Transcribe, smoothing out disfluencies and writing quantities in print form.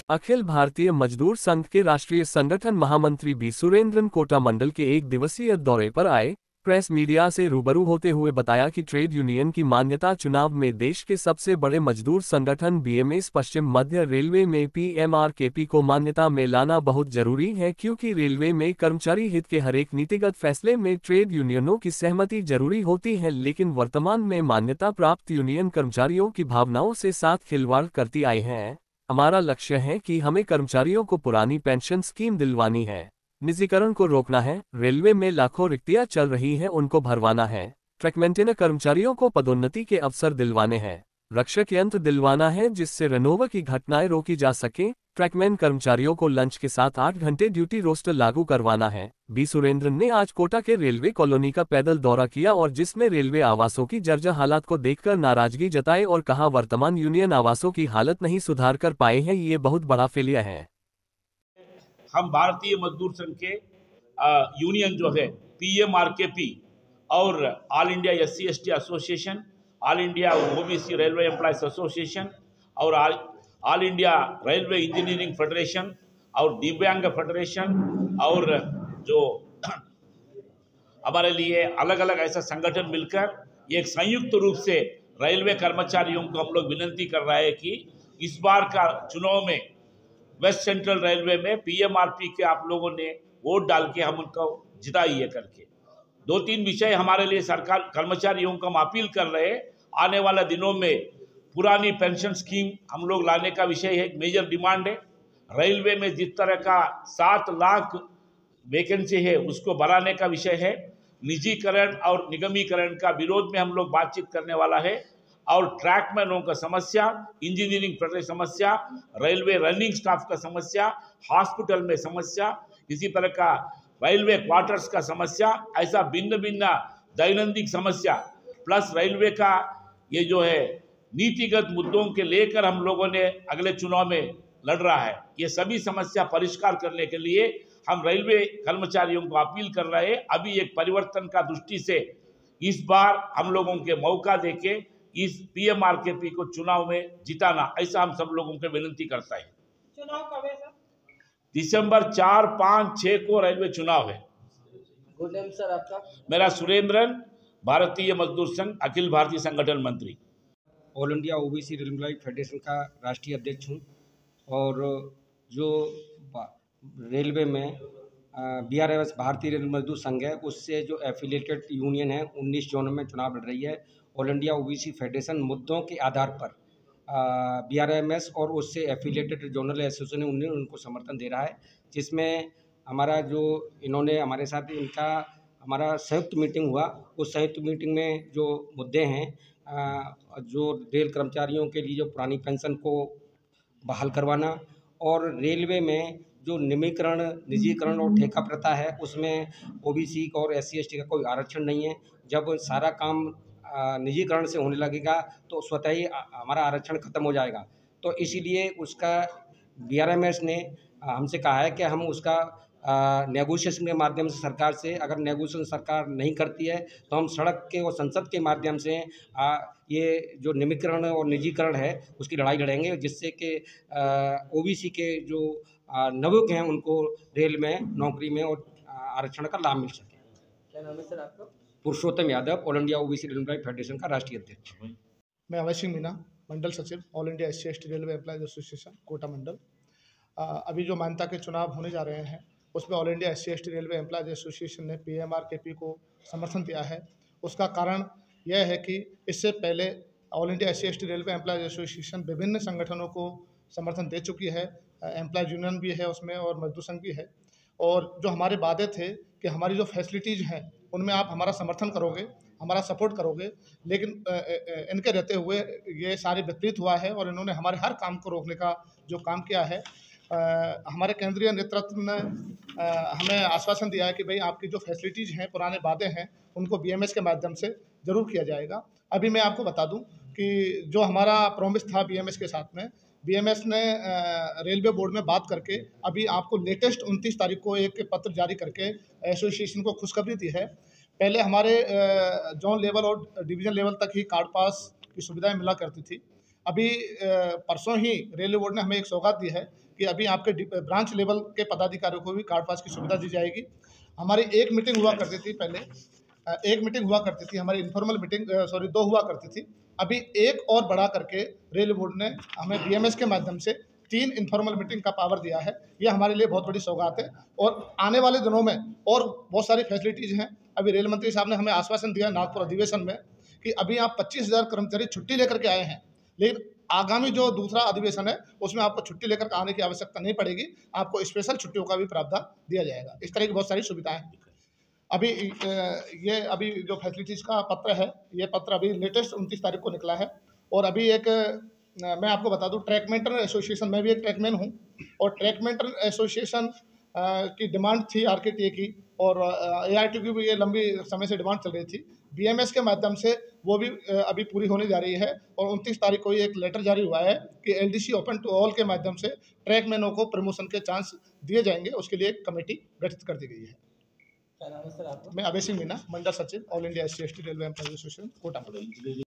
अखिल भारतीय मजदूर संघ के राष्ट्रीय संगठन महामंत्री बी सुरेंद्रन कोटा मंडल के एक दिवसीय दौरे पर आए। प्रेस मीडिया से रूबरू होते हुए बताया कि ट्रेड यूनियन की मान्यता चुनाव में देश के सबसे बड़े मजदूर संगठन बीएमएस पश्चिम मध्य रेलवे में पीएमआरकेपी को मान्यता में लाना बहुत जरूरी है, क्योंकि रेलवे में कर्मचारी हित के हर एक नीतिगत फैसले में ट्रेड यूनियनों की सहमति जरूरी होती है। लेकिन वर्तमान में मान्यता प्राप्त यूनियन कर्मचारियों की भावनाओं से साथ खिलवाड़ करती आई है। हमारा लक्ष्य है कि हमें कर्मचारियों को पुरानी पेंशन स्कीम दिलवानी है, निजीकरण को रोकना है, रेलवे में लाखों रिक्तियां चल रही हैं उनको भरवाना है, ट्रैक मेंटेनर कर्मचारियों को पदोन्नति के अवसर दिलवाने हैं, रक्षक यंत्र दिलवाना है जिससे रनओवर की घटनाएं रोकी जा सके, ट्रैकमैन कर्मचारियों को लंच के साथ 8 घंटे ड्यूटी रोस्टर लागू करवाना है। बी सुरेंद्रन ने आज कोटा के रेलवे कॉलोनी का पैदल दौरा किया और जिसमें रेलवे आवासों की जर्जर हालात को देखकर नाराजगी जताई और कहा, वर्तमान यूनियन आवासों की हालत नहीं सुधार कर पाए हैं, ये बहुत बड़ा फेलियर है। हम भारतीय मजदूर संघ के यूनियन जो है पीएमआरकेपी और all India SC ST association, all India OBC railway employees association और all India railway engineering federation और दिव्यांग फेडरेशन और जो हमारे लिए अलग अलग ऐसा संगठन मिलकर एक संयुक्त रूप से रेलवे कर्मचारियों को हम लोग विनती कर रहे हैं कि इस बार का चुनाव में वेस्ट सेंट्रल रेलवे में पीएमआरपी के आप लोगों ने वोट डाल के हम उनको जिताइए करके 2-3 विषय हमारे लिए सरकार कर्मचारियों को हम अपील कर रहे हैं। आने वाला दिनों में पुरानी पेंशन स्कीम हम लोग लाने का विषय है, एक मेजर डिमांड है। रेलवे में जिस तरह का 7 लाख वैकेंसी है उसको बढ़ाने का विषय है। निजीकरण और निगमीकरण का विरोध में हम लोग बातचीत करने वाला है और ट्रैकमैनों का समस्या, इंजीनियरिंग फेडरेशन समस्या, रेलवे रनिंग स्टाफ का समस्या, हॉस्पिटल में समस्या, इसी तरह का रेलवे क्वार्टर्स का समस्या, ऐसा भिन्न भिन्न दैनंदिन समस्या प्लस रेलवे का ये जो है नीतिगत मुद्दों के लेकर हम लोगों ने अगले चुनाव में लड़ रहा है। ये सभी समस्या परिष्कार करने के लिए हम रेलवे कर्मचारियों को अपील कर रहे हैं। अभी एक परिवर्तन का दृष्टि से इस बार हम लोगों के मौका देके इस पीएमआरकेपी को चुनाव में जिताना, ऐसा हम सब लोगों को विनती करता है। चुनाव कब है सर? दिसंबर 4, 5, 6 को रेलवे चुनाव है। गुड नेम सर आपका? मेरा सुरेंद्रन, भारतीय मजदूर संघ अखिल भारतीय संगठन मंत्री, all India OBC railway federation का राष्ट्रीय अध्यक्ष हूँ। और जो रेलवे में बीआरएमएस भारतीय रेल मजदूर संघ है उससे जो एफिलिएटेड यूनियन है 19 जोन में चुनाव लड़ रही है। ऑल इंडिया ओबीसी फेडरेशन मुद्दों के आधार पर बीआरएमएस और उससे एफिलिएटेड जोनल एसोसिएशन यूनियन उनको समर्थन दे रहा है, जिसमें हमारा जो इन्होंने हमारे साथ इनका हमारा संयुक्त मीटिंग हुआ। उस संयुक्त मीटिंग में जो मुद्दे हैं, जो रेल कर्मचारियों के लिए जो पुरानी पेंशन को बहाल करवाना और रेलवे में जो निजीकरण और ठेका प्रथा है उसमें ओबीसी और एससी एसटी का कोई आरक्षण नहीं है। जब सारा काम निजीकरण से होने लगेगा तो स्वतः ही हमारा आरक्षण खत्म हो जाएगा। तो इसीलिए उसका बीआरएमएस ने हमसे कहा है कि हम उसका नेगोशिएशन के माध्यम से सरकार से, अगर नेगोशिएशन सरकार नहीं करती है तो हम सड़क के और संसद के माध्यम से ये जो निजीकरण और निजीकरण है उसकी लड़ाई लड़ेंगे, जिससे कि ओबीसी के जो नवयुवक हैं उनको रेल में नौकरी में और आरक्षण का लाभ मिल सके। क्या नाम है सर आपका? Purushottam Yadav, all India OBC railway federation का राष्ट्रीय अध्यक्ष। मैं अवय सिंह मीना, मंडल सचिव, all India SC ST railway employees association Kota मंडल। अभी जो मान्यता के चुनाव होने जा रहे हैं उसमें all India SC ST railway employees association ने पीएमआरकेपी को समर्थन दिया है। उसका कारण यह है कि इससे पहले all India SC ST railway employees association विभिन्न संगठनों को समर्थन दे चुकी है। एम्प्लॉयज यूनियन भी है उसमें और मजदूर संघ भी है। और जो हमारे वादे थे कि हमारी जो फैसिलिटीज़ हैं उनमें आप हमारा समर्थन करोगे, हमारा सपोर्ट करोगे, लेकिन इनके रहते हुए ये सारे विपरीत हुआ है और इन्होंने हमारे हर काम को रोकने का जो काम किया है। हमारे केंद्रीय नेतृत्व ने हमें आश्वासन दिया है कि भाई आपकी जो फैसिलिटीज़ हैं, पुराने वादे हैं, उनको बीएमएस के माध्यम से ज़रूर किया जाएगा। अभी मैं आपको बता दूं कि जो हमारा प्रॉमिस था बीएमएस के साथ में, बीएमएस ने रेलवे बोर्ड में बात करके अभी आपको लेटेस्ट 29 तारीख को एक पत्र जारी करके एसोसिएशन को खुशखबरी दी है। पहले हमारे जोन लेवल और डिवीज़न लेवल तक ही कार्ड पास की सुविधाएं मिला करती थी। अभी परसों ही रेलवे बोर्ड ने हमें एक सौगात दी है कि अभी आपके ब्रांच लेवल के पदाधिकारियों को भी कार्ड पास की सुविधा दी जाएगी। हमारी एक मीटिंग हुआ करती थी पहले, एक मीटिंग हुआ करती थी हमारी इनफॉर्मल मीटिंग, 2 हुआ करती थी। अभी एक और बढ़ा करके रेलवे बोर्ड ने हमें बीएमएस के माध्यम से 3 इनफॉर्मल मीटिंग का पावर दिया है। ये हमारे लिए बहुत बड़ी सौगात है और आने वाले दिनों में और बहुत सारी फैसिलिटीज़ हैं। अभी रेल मंत्री साहब ने हमें आश्वासन दिया नागपुर अधिवेशन में कि अभी आप 25,000 कर्मचारी छुट्टी लेकर के आए हैं, लेकिन आगामी जो दूसरा अधिवेशन है उसमें आपको छुट्टी लेकर आने की आवश्यकता नहीं पड़ेगी, आपको स्पेशल छुट्टियों का भी प्रावधान दिया जाएगा। इस तरह की बहुत सारी सुविधाएं हैं। अभी अभी जो फैसिलिटीज़ का पत्र है, ये पत्र अभी लेटेस्ट 29 तारीख को निकला है। और अभी एक मैं आपको बता दूं, ट्रैक मेंटेन एसोसिएशन, मैं भी एक ट्रैकमैन हूं, और ट्रैक मेंटेन एसोसिएशन की डिमांड थी आरकेटीए की, और एआरटी की भी ये लंबी समय से डिमांड चल रही थी। बीएमएस के माध्यम से वो भी अभी पूरी होने जा रही है, और 29 तारीख को ये एक लेटर जारी हुआ है कि एलडीसी ओपन टू ऑल के माध्यम से ट्रैकमैनों को प्रमोशन के चांस दिए जाएंगे। उसके लिए एक कमेटी गठित कर दी गई है। क्या नाम है सर आपका? मैं अभय सिंह मीना, मंडल सचिव, all India SC/ST railway employees association, Kota.